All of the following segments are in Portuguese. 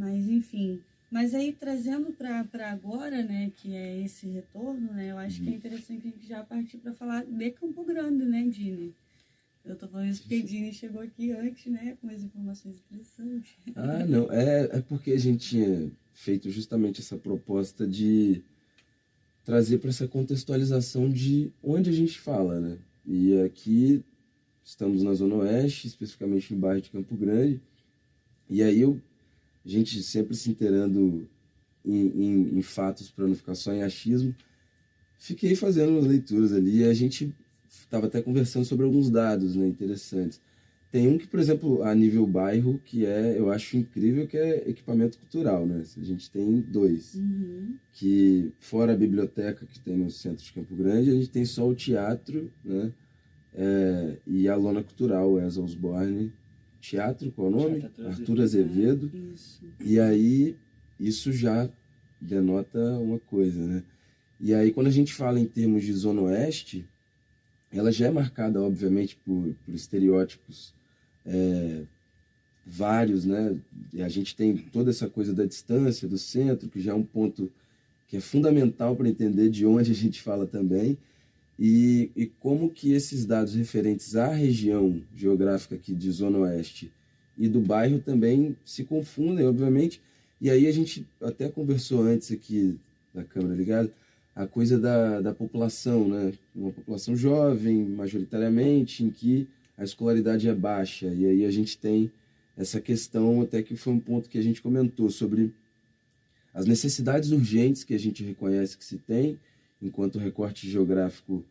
Mas, enfim. Mas aí, trazendo para agora, né, que é esse retorno, né, eu acho que é interessante a gente já partir para falar de Campo Grande, né, Dini? Eu tô falando isso porque Dini chegou aqui antes, né, com as informações interessantes. Ah, não. É porque a gente tinha feito justamente essa proposta de trazer para essa contextualização de onde a gente fala, né? E aqui estamos na Zona Oeste, especificamente no bairro de Campo Grande. E aí a gente sempre se inteirando em fatos para não ficar só em achismo, fiquei fazendo umas leituras ali e a gente estava até conversando sobre alguns dados, né, interessantes. Tem um que, por exemplo, a nível bairro, que eu acho incrível, que é equipamento cultural, né? A gente tem dois, que fora a biblioteca que tem no centro de Campo Grande, a gente tem só o teatro, né? E a lona cultural, Wes Osborne. Teatro, qual é o nome? Arthur Azevedo. Isso. E aí, isso já denota uma coisa, né? E aí, quando a gente fala em termos de Zona Oeste, ela já é marcada, obviamente, por estereótipos vários, né? E a gente tem toda essa coisa da distância, do centro, que já é um ponto que é fundamental para entender de onde a gente fala também, e como que esses dados referentes à região geográfica aqui de Zona Oeste e do bairro também se confundem, obviamente. E aí a gente até conversou antes aqui da câmera ligada, a coisa da população, né? Uma população jovem, majoritariamente, em que a escolaridade é baixa. E aí a gente tem essa questão, até que foi um ponto que a gente comentou, sobre as necessidades urgentes que a gente reconhece que se tem, enquanto recorte geográfico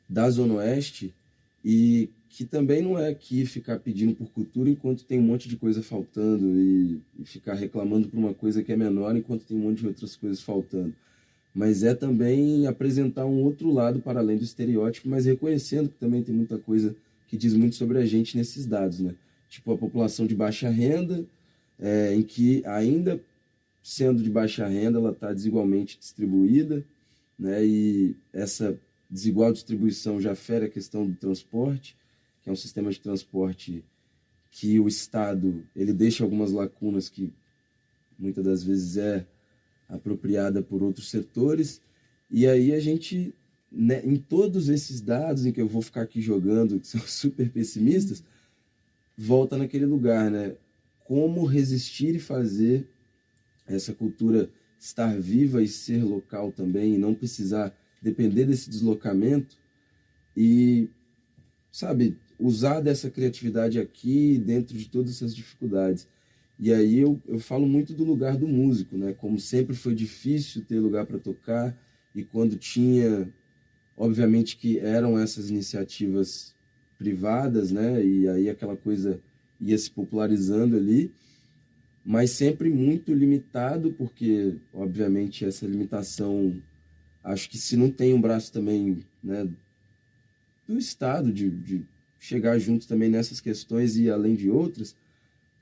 da Zona Oeste, e que também não é aqui ficar pedindo por cultura enquanto tem um monte de coisa faltando e ficar reclamando por uma coisa que é menor enquanto tem um monte de outras coisas faltando. Mas é também apresentar um outro lado para além do estereótipo, mas reconhecendo que também tem muita coisa que diz muito sobre a gente nesses dados, né? Tipo a população de baixa renda, em que ainda sendo de baixa renda, ela está desigualmente distribuída, né? E essa desigual distribuição já fere a questão do transporte, que é um sistema de transporte que o Estado ele deixa algumas lacunas que muitas das vezes é apropriada por outros setores. E aí a gente, né, em todos esses dados em que eu vou ficar aqui jogando, que são super pessimistas, volta naquele lugar, né? Como resistir e fazer essa cultura estar viva e ser local também, e não precisar depender desse deslocamento e, sabe, usar dessa criatividade aqui dentro de todas essas dificuldades. E aí eu falo muito do lugar do músico, né? Como sempre foi difícil ter lugar para tocar, e quando tinha, obviamente que eram essas iniciativas privadas, né? E aí aquela coisa ia se popularizando ali, mas sempre muito limitado, porque, obviamente, essa limitação, acho que se não tem um braço também, né, do Estado, de chegar junto também nessas questões e além de outras,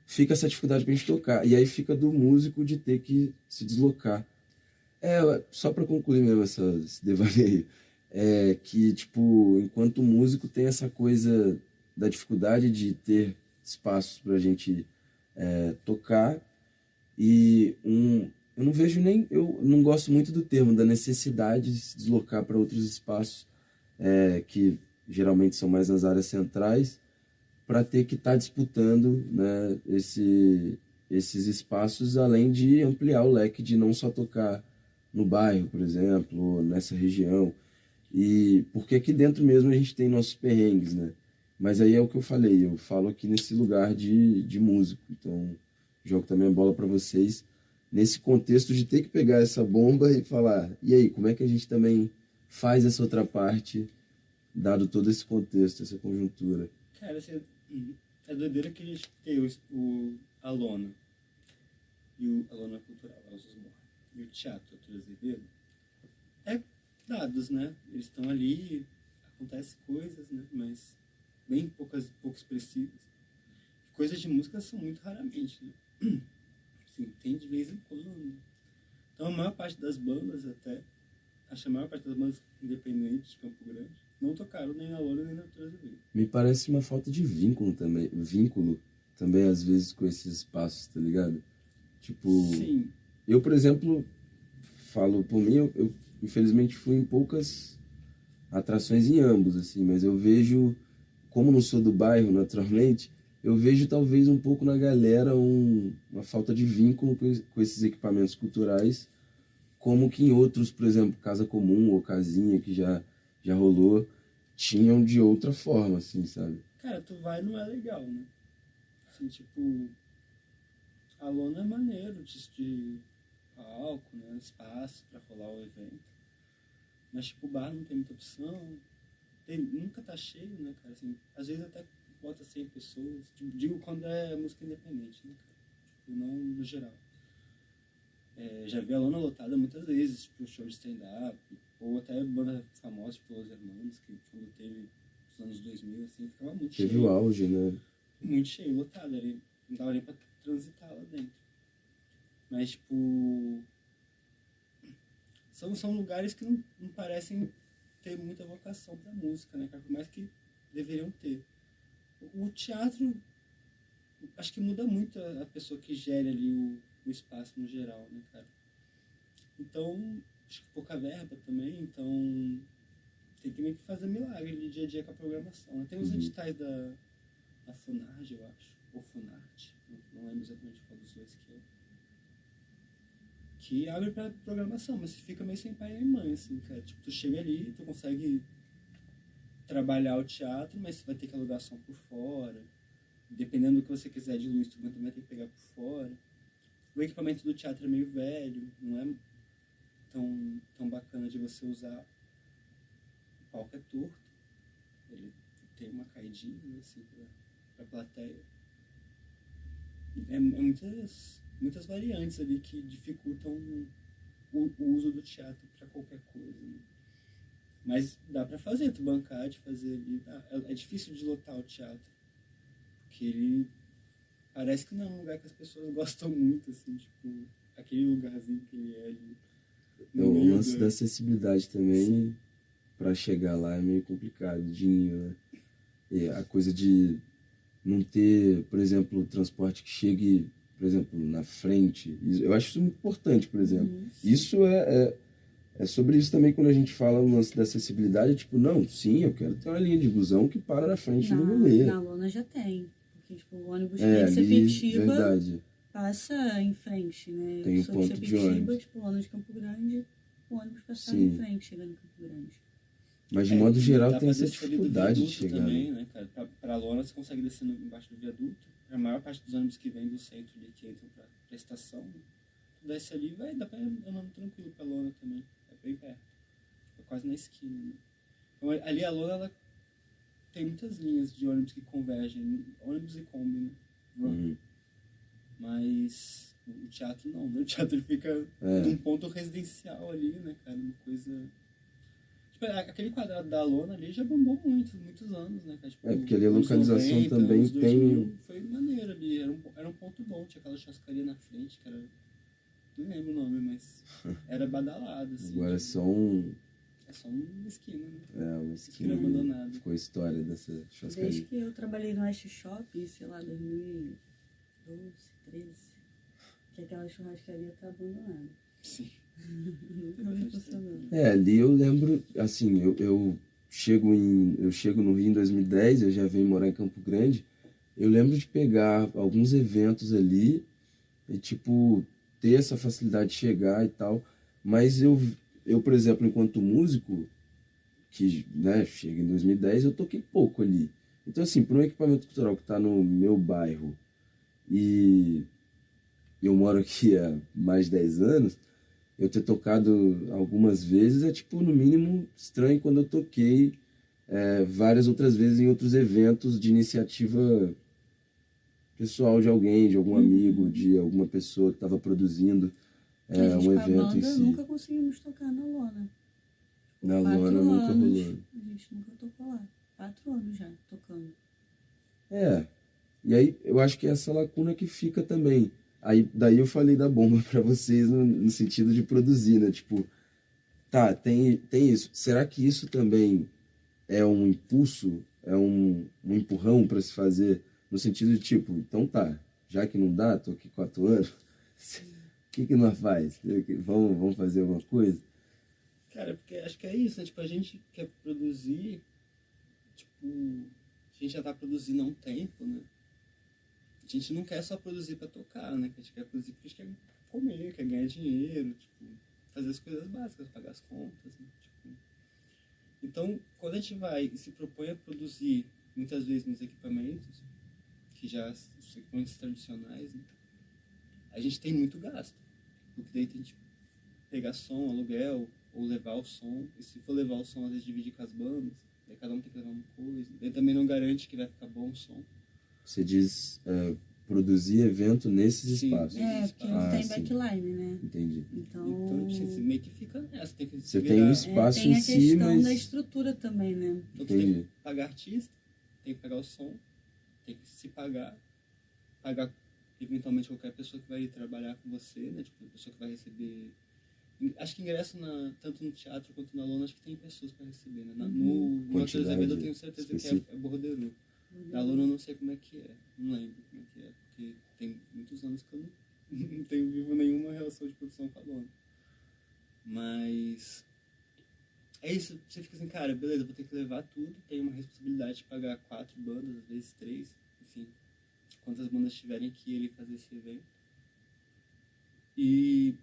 fica essa dificuldade para a gente tocar. E aí fica do músico de ter que se deslocar. Só para concluir mesmo esse devaneio, que, tipo, enquanto músico tem essa coisa da dificuldade de ter espaços para a gente tocar, eu não vejo nem, eu não gosto muito do termo, da necessidade de se deslocar para outros espaços, que geralmente são mais nas áreas centrais, para ter que estar disputando, né, esses espaços, além de ampliar o leque de não só tocar no bairro, por exemplo, ou nessa região. E porque aqui dentro mesmo a gente tem nossos perrengues, né? Mas aí é o que eu falei, eu falo aqui nesse lugar de músico, então jogo também a bola para vocês nesse contexto de ter que pegar essa bomba e falar, e aí, como é que a gente também faz essa outra parte, dado todo esse contexto, essa conjuntura? Cara, assim, é doideira que a gente tem a lona a lona cultural, a Osasmor, e o teatro, a Arthur Azevedo, é dados, né? Eles estão ali, acontecem coisas, né? Mas bem pouco expressivas. Coisas de música são muito raramente, né? Assim, tem de vez em quando. Então a maior parte das bandas até, acho que a maior parte das bandas independentes de Campo Grande não tocaram nem na Lona nem na Arthur Azevedo. Me parece uma falta de vínculo também às vezes com esses espaços, tá ligado? Tipo, Sim. eu, por exemplo, falo por mim, eu infelizmente fui em poucas atrações em ambos, assim, mas eu vejo, como não sou do bairro, naturalmente, eu vejo talvez um pouco na galera uma falta de vínculo com esses equipamentos culturais, como que em outros, por exemplo, Casa Comum ou Casinha, que já rolou, tinham de outra forma, assim, sabe? Cara, tu vai não é legal, né? Assim, tipo, a lona é maneiro de palco, né? Espaço pra rolar o evento. Mas, tipo, o bar não tem muita opção. Nunca tá cheio, né, cara? Assim, às vezes até bota 100 pessoas. Tipo, digo quando é música independente, né, cara? Tipo, não no geral. Já vi a lona lotada muitas vezes, tipo, show de stand-up, ou até banda famosa, tipo, Los Hermanos, que quando teve nos anos 2000, assim, ficava muito Teve cheio. o auge, né? Muito cheio, lotado, ali, não dava nem pra transitar lá dentro. Mas, tipo, são lugares que não parecem ter muita vocação pra música, né, cara? Por mais que deveriam ter. O teatro, acho que muda muito a pessoa que gere ali o espaço no geral, né, cara? Então, acho que pouca verba também, então tem que meio que fazer milagre de dia a dia com a programação, né? Tem os editais da Funarte, eu acho, ou Funarte, não lembro exatamente qual dos dois que abre pra programação, mas você fica meio sem pai nem mãe, assim, cara. Tipo, tu chega ali, tu consegue trabalhar o teatro, mas você vai ter que alugar som por fora. Dependendo do que você quiser de luz, tu também vai ter que pegar por fora. O equipamento do teatro é meio velho, não é tão bacana de você usar. O palco é torto, ele tem uma caidinha, né, assim, pra plateia. É muitas variantes ali que dificultam o uso do teatro para qualquer coisa, né? Mas dá para fazer, tu bancar de fazer ali. É difícil de lotar o teatro, porque ele parece que não é um lugar que as pessoas gostam muito, assim, tipo, aquele lugarzinho que ele é ali. O lance da acessibilidade também, para chegar lá é meio complicado, né? E a coisa de não ter, por exemplo, transporte que chegue, por exemplo, na frente. Eu acho isso muito importante, por exemplo. Isso é sobre isso também quando a gente fala no lance da acessibilidade, tipo, não, sim, eu quero ter uma linha de busão que para na frente do rolê. Na lona já tem. Porque, tipo, o ônibus É, de ali, Sepetiba verdade. passa em frente, né? Tem Eu um sou ponto de ônibus. tipo, lona de Campo Grande, o ônibus passava Sim. em frente, chegando em Campo Grande. Mas de modo geral dá tem pra essa descer ali do dificuldade de viaduto chegar. também, né, cara? Pra lona você consegue descer embaixo do viaduto. A maior parte dos ônibus que vêm do centro ali, que entram pra estação, né? Tu desce ali, dá pra ir andando tranquilo pra lona também. É bem perto. É quase na esquina, né? Então, ali a lona, ela tem muitas linhas de ônibus que convergem. Ônibus e Kombi, né? Mas o teatro não, né? O teatro ele fica num ponto residencial ali, né, cara? Uma coisa... Tipo, aquele quadrado da lona ali já bombou muitos anos, né, cara? Tipo, porque ali a localização 90, também anos 2000, tem... foi maneiro ali, era um ponto bom, tinha aquela chascaria na frente, que era... Não lembro o nome, mas era badalado, assim. Agora é tipo, só um... É só uma esquina, né? uma esquina abandonada. Ficou a história dessa churrascaria. Desde que eu trabalhei no West Shopping, sei lá, 2012, 13, que aquela churrascaria tá abandonada. Sim. Nunca me funcionou. Ali eu lembro, assim, eu chego no Rio em 2010, eu já venho morar em Campo Grande, eu lembro de pegar alguns eventos ali e, tipo, ter essa facilidade de chegar e tal, mas eu por exemplo, enquanto músico, que, né, chega em 2010, eu toquei pouco ali. Então, assim, para um equipamento cultural que está no meu bairro e eu moro aqui há mais de 10 anos, eu ter tocado algumas vezes é, tipo, no mínimo estranho quando eu toquei várias outras vezes em outros eventos de iniciativa pessoal de alguém, de algum amigo, de alguma pessoa que estava produzindo um evento em si. Nunca conseguimos tocar na lona. Na lona nunca rolou. A gente nunca tocou lá. 4 anos já tocando. E aí eu acho que é essa lacuna que fica também. Aí daí eu falei da bomba para vocês no sentido de produzir, né? Tipo, tá, tem isso. Será que isso também é um impulso, é um empurrão para se fazer no sentido de tipo, então tá, já que não dá, tô aqui 4 anos, O que nós faz? Vamos fazer alguma coisa? Cara, porque acho que é isso, né? Tipo, a gente quer produzir, tipo, a gente já tá produzindo há um tempo, né? A gente não quer só produzir pra tocar, né? A gente quer produzir porque a gente quer comer, quer ganhar dinheiro, tipo, fazer as coisas básicas, pagar as contas, né? Tipo, então, quando a gente vai e se propõe a produzir, muitas vezes nos equipamentos, que já são equipamentos tradicionais, né? A gente tem muito gasto. Porque daí tem que pegar som, aluguel, ou levar o som. E se for levar o som, às vezes dividir com as bandas. Daí cada um tem que levar uma coisa. Daí também não garante que vai ficar bom o som. Você diz produzir evento nesses Sim, espaços. Porque não tem sim. backline, né? Entendi. Então você meio que fica nessa. Tem que Você tem um espaço tem em a si, questão mas... da estrutura também, né? Então você tem que pagar artista, tem que pagar o som, tem que se pagar eventualmente qualquer pessoa que vai trabalhar com você, né? Tipo, a pessoa que vai receber... Acho que ingresso tanto no teatro quanto na lona, acho que tem pessoas para receber, né? No outro evento eu tenho certeza que é bordeiro. Na lona eu não sei como é que é, não lembro como é que é, porque tem muitos anos que eu não tenho vivo nenhuma relação de produção com a lona. Mas... é isso, você fica assim, cara, beleza, vou ter que levar tudo, tenho uma responsabilidade de pagar 4 bandas, às vezes 3, enfim, quantas bandas tiverem que ele fazer esse evento. E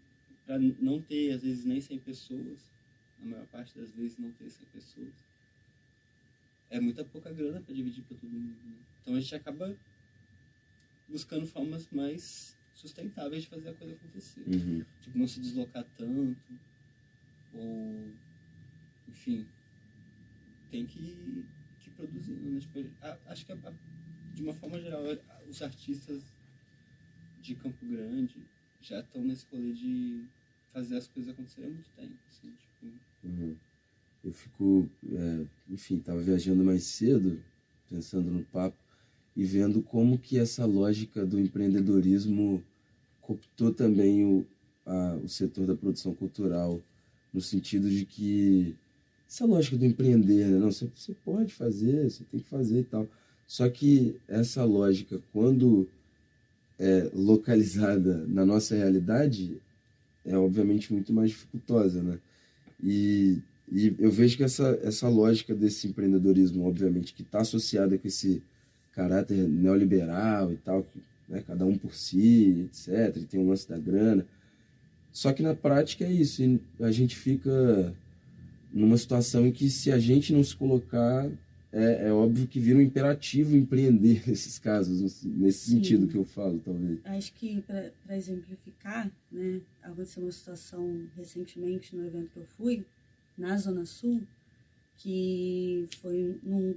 para não ter, às vezes, nem 100 pessoas, na maior parte das vezes não ter 100 pessoas, é muita pouca grana para dividir para todo mundo, né? Então a gente acaba buscando formas mais sustentáveis de fazer a coisa acontecer. Uhum. Tipo, não se deslocar tanto, ou... enfim, tem que produzir, né? Tipo, acho que de uma forma geral os artistas de Campo Grande já estão nesse rolê de fazer as coisas acontecerem há muito tempo, assim, tipo... Uhum. Eu fico, enfim, estava viajando mais cedo, pensando no papo, e vendo como que essa lógica do empreendedorismo cooptou também o setor da produção cultural, no sentido de que essa lógica do empreender, né? Não, você pode fazer, você tem que fazer e tal. Só que essa lógica, quando é localizada na nossa realidade, é obviamente muito mais dificultosa, né? E eu vejo que essa lógica desse empreendedorismo, obviamente, que está associada com esse caráter neoliberal e tal, que, né, cada um por si, etc., e tem o lance da grana. Só que na prática é isso, e a gente fica numa situação em que, se a gente não se colocar, é óbvio que vira um imperativo empreender nesses casos, nesse sentido que eu falo, talvez. Acho que, para exemplificar, né, aconteceu uma situação recentemente no evento que eu fui, na Zona Sul, que foi num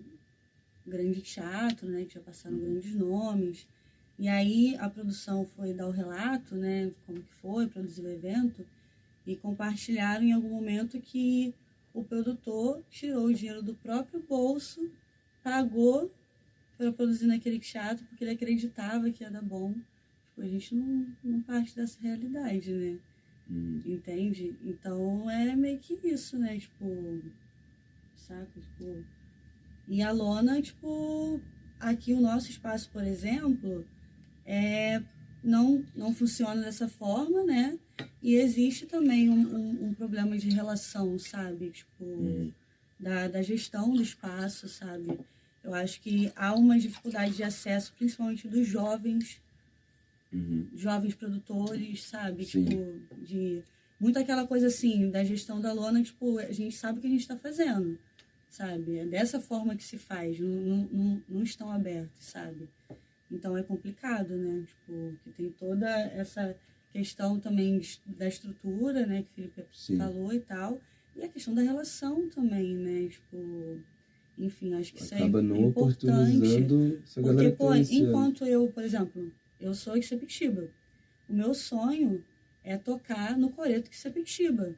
grande teatro, né, que já passaram grandes nomes, e aí a produção foi dar o relato, né, como que foi, produzir o evento, e compartilharam em algum momento que o produtor tirou o dinheiro do próprio bolso, pagou para produzir naquele teatro, porque ele acreditava que ia dar bom. Tipo, a gente não parte dessa realidade, né? Entende? Então é meio que isso, né? Tipo, saca? Tipo, e a lona, tipo, aqui o nosso espaço, por exemplo, não funciona dessa forma, né? E existe também um problema de relação, sabe? Tipo, da gestão do espaço, sabe? Eu acho que há uma dificuldade de acesso, principalmente dos jovens, jovens produtores, sabe? Sim. Tipo, de muito aquela coisa assim, da gestão da lona, tipo, a gente sabe o que a gente está fazendo, sabe? É dessa forma que se faz, não estão abertos, sabe? Então é complicado, né? Tipo, que tem toda essa questão também da estrutura, né? Que o Felipe falou e tal. E a questão da relação também, né? Tipo, enfim, acho que isso acaba não importante. Oportunizando essa galera. Porque, enquanto eu, por exemplo, eu sou de Sepetiba, o meu sonho é tocar no Coreto de Sepetiba,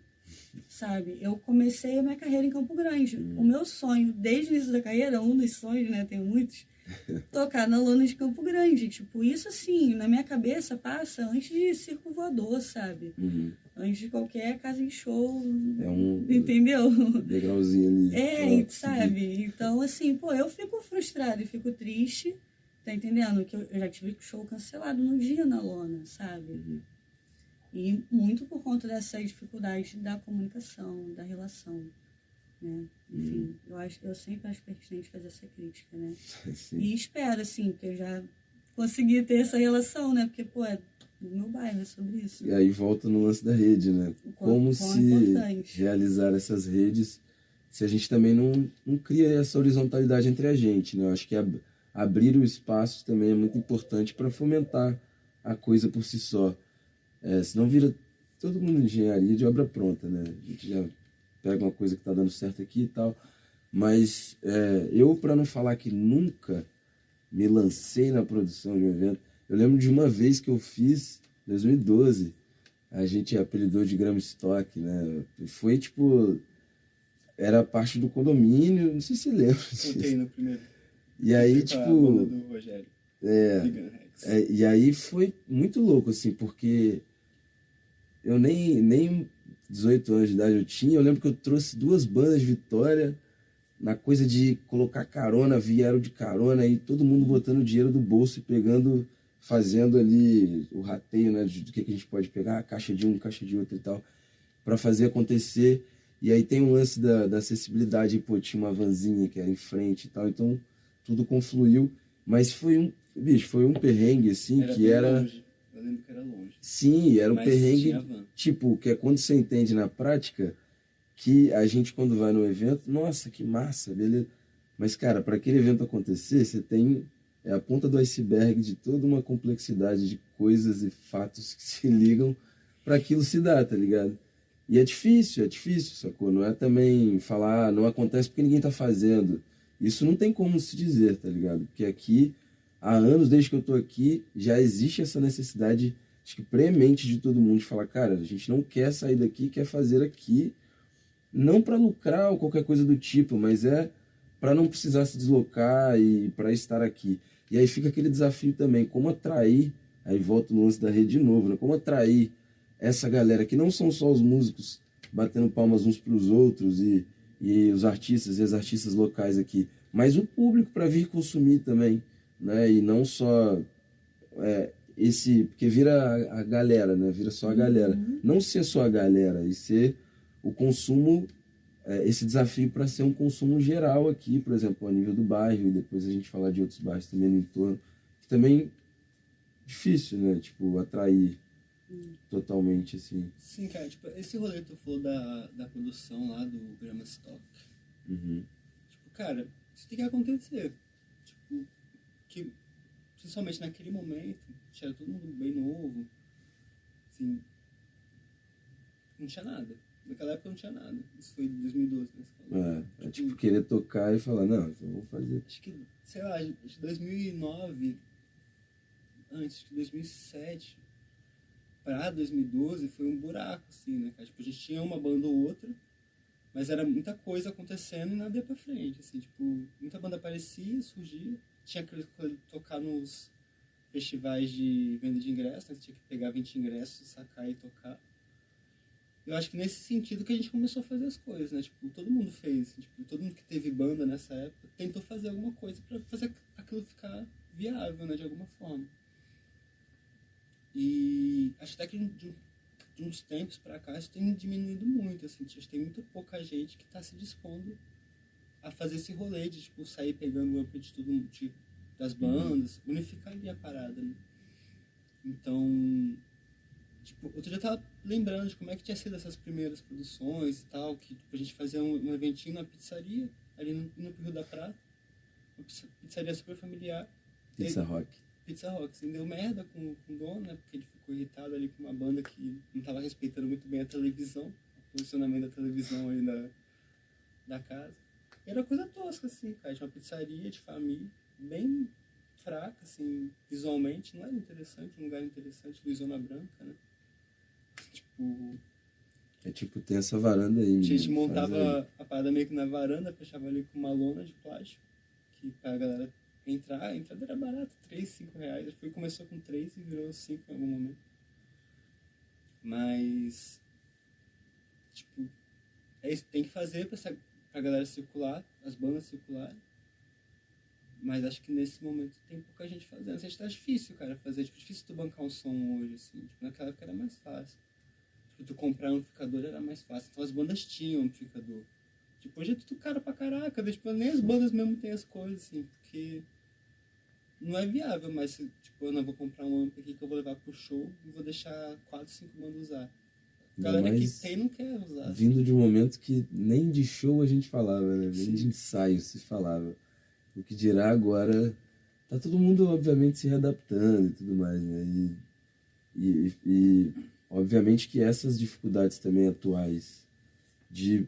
sabe? Eu comecei a minha carreira em Campo Grande. O meu sonho, desde o início da carreira, um dos sonhos, né? Tem muitos, tocar na lona de Campo Grande. Tipo, isso assim, na minha cabeça passa antes de Circo Voador, sabe? Antes de qualquer casa de show. Entendeu? Degrauzinho ali. Sabe? Então, assim, pô, eu fico frustrada e fico triste, tá entendendo? Que eu já tive show cancelado no dia na lona, sabe? E muito por conta dessa dificuldade da comunicação, da relação, né? Enfim, eu sempre acho pertinente fazer essa crítica, né? Sim. E espero, assim, que eu já consegui ter essa relação, né? Porque, pô, é do meu bairro, é sobre isso. E aí volta no lance da rede, né? Como quão se importante. realizar essas redes se a gente também não cria essa horizontalidade entre a gente, né? Eu acho que abrir o espaço também é muito importante para fomentar a coisa por si só. Senão vira todo mundo engenharia de obra pronta, né? A gente já pega uma coisa que está dando certo aqui e tal. Mas eu, para não falar que nunca me lancei na produção de um evento, eu lembro de uma vez que eu fiz, em 2012, a gente apelidou de Grama Stock, né? Foi tipo, era parte do condomínio, não sei se você lembra Contei disso. no primeiro. E aí, Com a banda tipo, do Rogério. é, Vegan Rex. e aí foi muito louco, assim, porque eu nem 18 anos de idade eu tinha. Eu lembro que eu trouxe 2 bandas de Vitória, na coisa de colocar carona, vieram de carona, e todo mundo botando dinheiro do bolso e pegando, fazendo ali o rateio, né, do que a gente pode pegar, a caixa de um, caixa de outro e tal, para fazer acontecer. E aí tem um lance da acessibilidade, e, pô, tinha uma vanzinha que era em frente e tal, então tudo confluiu, mas foi um perrengue, assim, Era que bem era... longe. Eu lembro que era longe. Sim, era um Mas tinha perrengue, van. tipo, que é quando você entende na prática, que a gente quando vai no evento, nossa, que massa, beleza. Mas, cara, para aquele evento acontecer, você tem a ponta do iceberg de toda uma complexidade de coisas e fatos que se ligam para aquilo se dar, tá ligado? E é difícil, sacou? Não é também falar, não acontece porque ninguém tá fazendo. Isso não tem como se dizer, tá ligado? Porque aqui, há anos, desde que eu tô aqui, já existe essa necessidade, acho que premente de todo mundo, de falar, cara, a gente não quer sair daqui, quer fazer aqui, não para lucrar ou qualquer coisa do tipo, mas para não precisar se deslocar e para estar aqui. E aí fica aquele desafio também, como atrair, aí volta no lance da rede de novo, né? Como atrair essa galera que não são só os músicos batendo palmas uns para os outros e os artistas e as artistas locais aqui, mas o público para vir consumir também, né? E não só porque vira a galera, né? Vira só a galera. Não ser só a galera, e ser o consumo, esse desafio para ser um consumo geral aqui, por exemplo, a nível do bairro, e depois a gente falar de outros bairros também no entorno, que também é difícil, né? Tipo, atrair totalmente, assim. Sim, cara, tipo, esse rolê que tu falou da produção lá do Grama Stock. Uhum. Tipo, cara, isso tem que acontecer. Tipo, que, principalmente naquele momento, tinha todo mundo bem novo. Assim, não tinha nada. Naquela época não tinha nada. Isso foi em 2012, né? Tipo, querer tocar e falar, não, então vamos fazer. Acho que, sei lá, de 2009, antes de 2007 pra 2012 foi um buraco, assim, né, cara? Tipo, a gente tinha uma banda ou outra, mas era muita coisa acontecendo e nada ia pra frente, assim, tipo, muita banda aparecia, surgia, tinha que tocar nos festivais de venda de ingressos, né? Você tinha que pegar 20 ingressos, sacar e tocar. Eu acho que nesse sentido que a gente começou a fazer as coisas, né? Tipo, todo mundo fez, tipo, todo mundo que teve banda nessa época tentou fazer alguma coisa pra fazer aquilo ficar viável, né, de alguma forma. E acho até que de uns tempos pra cá isso tem diminuído muito, assim, acho que tem muito pouca gente que tá se dispondo a fazer esse rolê de, tipo, sair pegando o amplo de tudo, das bandas, unificar ali a parada, né? Então, tipo, outro dia eu tava lembrando de como é que tinha sido essas primeiras produções e tal, que tipo, a gente fazia um eventinho na pizzaria, ali no Rio da Prata, uma pizzaria super familiar. Pizza Rock. Pizza Rock, assim, deu merda com o dono, né, porque ele ficou irritado ali com uma banda que não tava respeitando muito bem a televisão, o posicionamento da televisão aí da casa. E era coisa tosca, assim, cara, tinha uma pizzaria de família, bem fraca, assim, visualmente, não era interessante, um lugar interessante, Luizona Branca, né. Tipo, Tipo, tem essa varanda aí, a gente menino, faz aí. montava a parada meio que na varanda, fechava ali com uma lona de plástico, que pra galera entrar, a entrada era barata, 3, 5 reais. Acho que começou com 3 e virou 5 em algum momento. Mas, tipo, é isso, tem que fazer pra galera circular, as bandas circularem. Mas acho que nesse momento tem pouca gente fazendo. Acho que tá difícil, cara, fazer. Tipo, difícil tu bancar um som hoje, assim. Tipo, naquela época era mais fácil. Tipo, tu comprar um amplificador era mais fácil. Então as bandas tinham amplificador. Tipo, hoje é tudo caro pra caraca. Tipo, nem as bandas mesmo têm as coisas, assim, porque não é viável, mas tipo, eu não vou comprar um ampli aqui que eu vou levar pro show e vou deixar 4, 5 bandas usar. A galera que tem não quer usar. Vindo de um momento que nem de show a gente falava, né? Nem Sim. de ensaio se falava. O que dirá agora, tá todo mundo obviamente se readaptando e tudo mais, né? E obviamente que essas dificuldades também atuais de,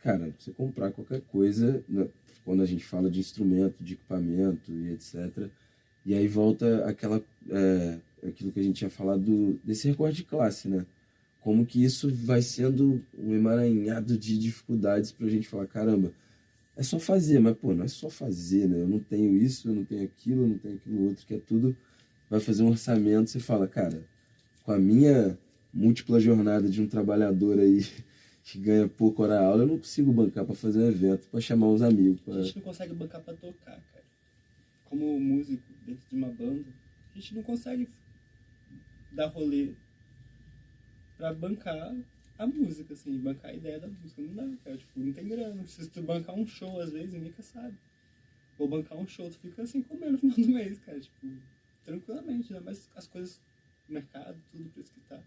cara, você comprar qualquer coisa, né, quando a gente fala de instrumento, de equipamento e etc. E aí volta aquilo que a gente tinha falado desse recorte de classe, né? Como que isso vai sendo um emaranhado de dificuldades pra gente falar, caramba, é só fazer, mas pô, não é só fazer, né? Eu não tenho isso, eu não tenho aquilo, eu não tenho aquilo outro, que é tudo. Vai fazer um orçamento, você fala, cara, com a minha múltipla jornada de um trabalhador aí que ganha pouco hora aula, eu não consigo bancar para fazer um evento, para chamar uns amigos. A gente não consegue bancar pra tocar, cara. Como músico dentro de uma banda, a gente não consegue dar rolê pra bancar a música, assim, bancar a ideia da música. Não dá, cara. Tipo, não tem grana. Se tu bancar um show, às vezes, Mica sabe. Vou bancar um show, tu fica assim comendo no final do mês, cara. Tipo, tranquilamente, né? Mas as coisas, mercado, tudo preço que tá.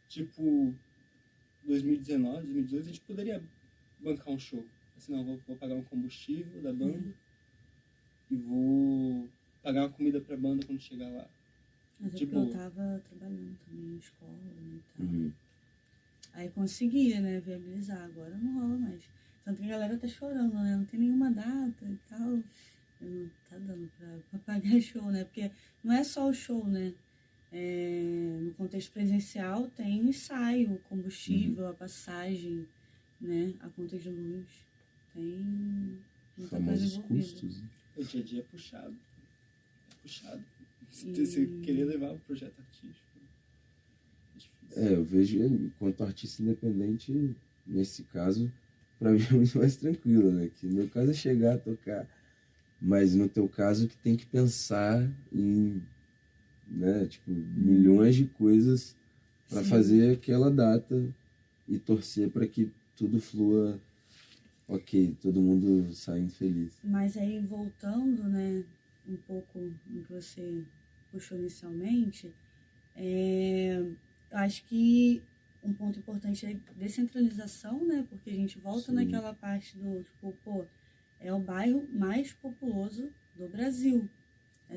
Tipo, 2019, 2018, a gente poderia bancar um show. Assim, não, vou pagar um combustível da banda e vou pagar uma comida pra banda quando chegar lá. Mas Tipo, eu tava trabalhando também em escola, né, e tal. Uhum. Aí conseguia, né, viabilizar. Agora não rola mais. Tanto que a galera tá chorando, né? Não tem nenhuma data e tal. Não tá dando pra pagar show, né? Porque não é só o show, né? No contexto presencial tem o ensaio, o combustível, a passagem, né? A conta de luz. Tem muita coisa Famosos envolvida. custos. o dia a dia é puxado. É puxado. Você querer levar o projeto artístico. É difícil. Eu vejo, enquanto artista independente, nesse caso, para mim é muito mais tranquilo, né? Que no meu caso é chegar a tocar, mas no teu caso que tem que pensar em, né, tipo, milhões de coisas para Sim. fazer aquela data e torcer para que tudo flua ok, todo mundo saindo feliz. Mas aí, voltando, né, um pouco no que você puxou inicialmente, acho que um ponto importante é descentralização, né, porque a gente volta Sim. naquela parte do, tipo, pô, é o bairro mais populoso do Brasil.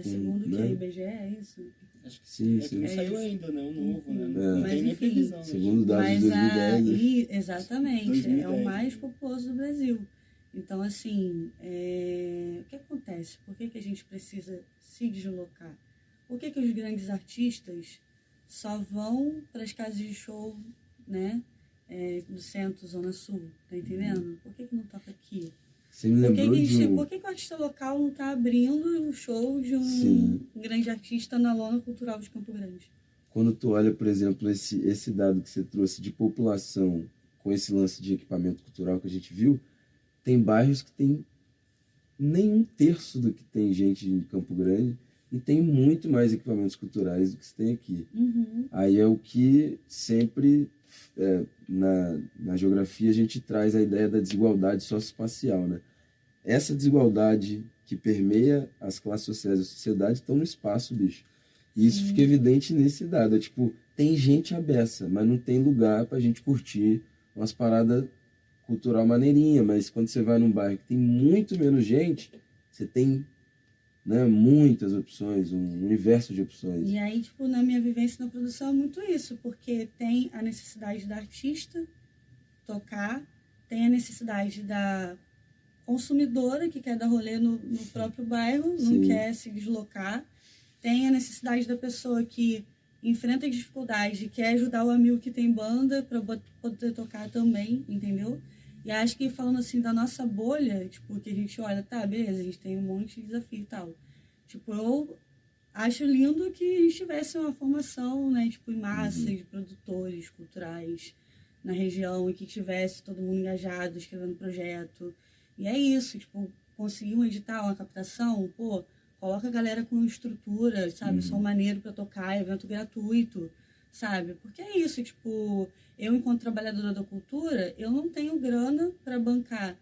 Segundo que né? a IBGE, é isso? Acho que Sim, é que sim. não É saiu isso. ainda, né? O novo, né? É. Não Mas tem nem enfim, previsão. Né? Segundo dados de Mas 2010, né? exatamente, é o 2010, mais né? populoso do Brasil. Então, assim, o que acontece? Por que a gente precisa se deslocar? Por que os grandes artistas só vão para as casas de show, né, do centro, zona sul, tá entendendo? Por que não toca aqui? Você me lembrou Por que o artista local não tá abrindo um show de um Sim. grande artista na lona cultural de Campo Grande? Quando tu olha, por exemplo, esse dado que você trouxe de população com esse lance de equipamento cultural que a gente viu, tem bairros que tem nem um terço do que tem gente em Campo Grande e tem muito mais equipamentos culturais do que se tem aqui. Uhum. Aí é o que sempre na geografia a gente traz a ideia da desigualdade socioespacial, né? Essa desigualdade que permeia as classes sociais da sociedade estão no espaço, bicho. E isso fica evidente nesse dado. É tipo, tem gente à beça, mas não tem lugar pra gente curtir umas paradas cultural maneirinha. Mas quando você vai num bairro que tem muito menos gente, você tem, né, muitas opções, um universo de opções. E aí, tipo, na minha vivência na produção é muito isso, porque tem a necessidade da artista tocar, tem a necessidade da consumidora que quer dar rolê no próprio bairro, não Sim. quer se deslocar, tem a necessidade da pessoa que enfrenta dificuldade, quer ajudar o amigo que tem banda para poder tocar também, entendeu? E acho que falando assim da nossa bolha, tipo, que a gente olha, tá, beleza, a gente tem um monte de desafio e tal. Tipo, eu acho lindo que a gente tivesse uma formação, né, tipo, em massa de produtores culturais na região e que tivesse todo mundo engajado, escrevendo projeto. E é isso, tipo, conseguir um edital, uma captação, pô, coloca a galera com estrutura, sabe, som maneiro para tocar, evento gratuito, sabe? Porque é isso, tipo, eu enquanto trabalhadora da cultura, eu não tenho grana para bancar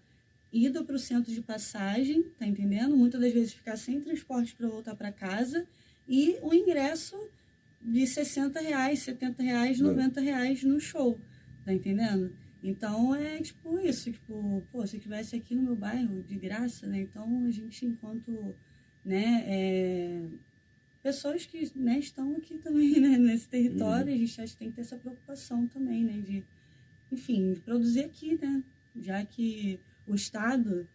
ida para o centro de passagem, tá entendendo? Muitas das vezes ficar sem transporte para voltar para casa e o ingresso de R$ 60, R$ 70, Não. R$ 90 no show, tá entendendo? Então é tipo isso, tipo, pô, se eu estivesse aqui no meu bairro de graça, né? Então a gente, enquanto, né, pessoas que, né, estão aqui também, né, nesse território, a gente acha que tem que ter essa preocupação também, né, de, enfim, de produzir aqui, né, já que o Estado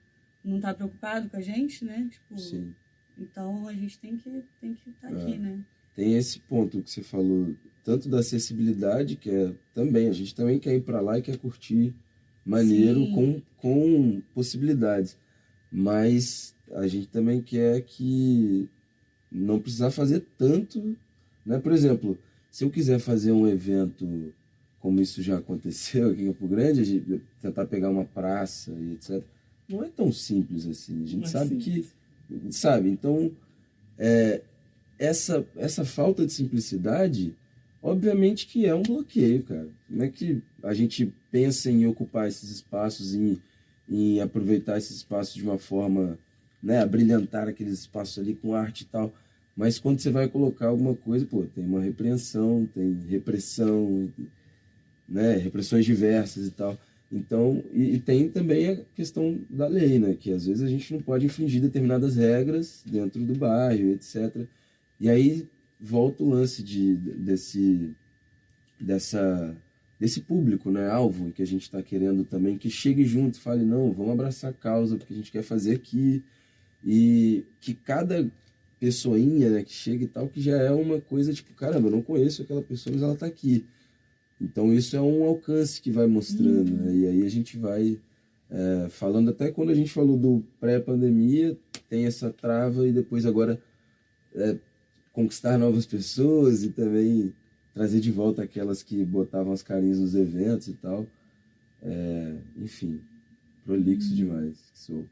não está preocupado com a gente, né, tipo, Sim. então a gente tem que estar aqui, né. Tem esse ponto que você falou, tanto da acessibilidade, que é também, a gente também quer ir para lá e quer curtir maneiro Sim. com possibilidades. Mas a gente também quer que não precisar fazer tanto, né? Por exemplo, se eu quiser fazer um evento como isso já aconteceu aqui em Campo Grande, a gente tentar pegar uma praça e etc. Não é tão simples assim. A gente Mas sabe sim. sabe? Então, essa falta de simplicidade, obviamente que é um bloqueio, cara. Como é que a gente pensa em ocupar esses espaços, em aproveitar esses espaços de uma forma, né, abrilhantar aqueles espaços ali com arte e tal, mas quando você vai colocar alguma coisa, pô, tem uma repreensão, tem repressão, né, repressões diversas e tal. Então, e tem também a questão da lei, né, que às vezes a gente não pode infringir determinadas regras dentro do bairro, etc. E aí volta o lance dessa, desse público, né, alvo, que a gente está querendo também, que chegue junto e fale, não, vamos abraçar a causa, porque a gente quer fazer aqui, e que cada pessoinha, né, que chega e tal, que já é uma coisa tipo, caramba, eu não conheço aquela pessoa, mas ela está aqui. Então isso é um alcance que vai mostrando, né? E aí a gente vai falando, até quando a gente falou do pré-pandemia, tem essa trava e depois agora conquistar novas pessoas e também trazer de volta aquelas que botavam as carinhas nos eventos e tal. Enfim, prolixo demais que sou.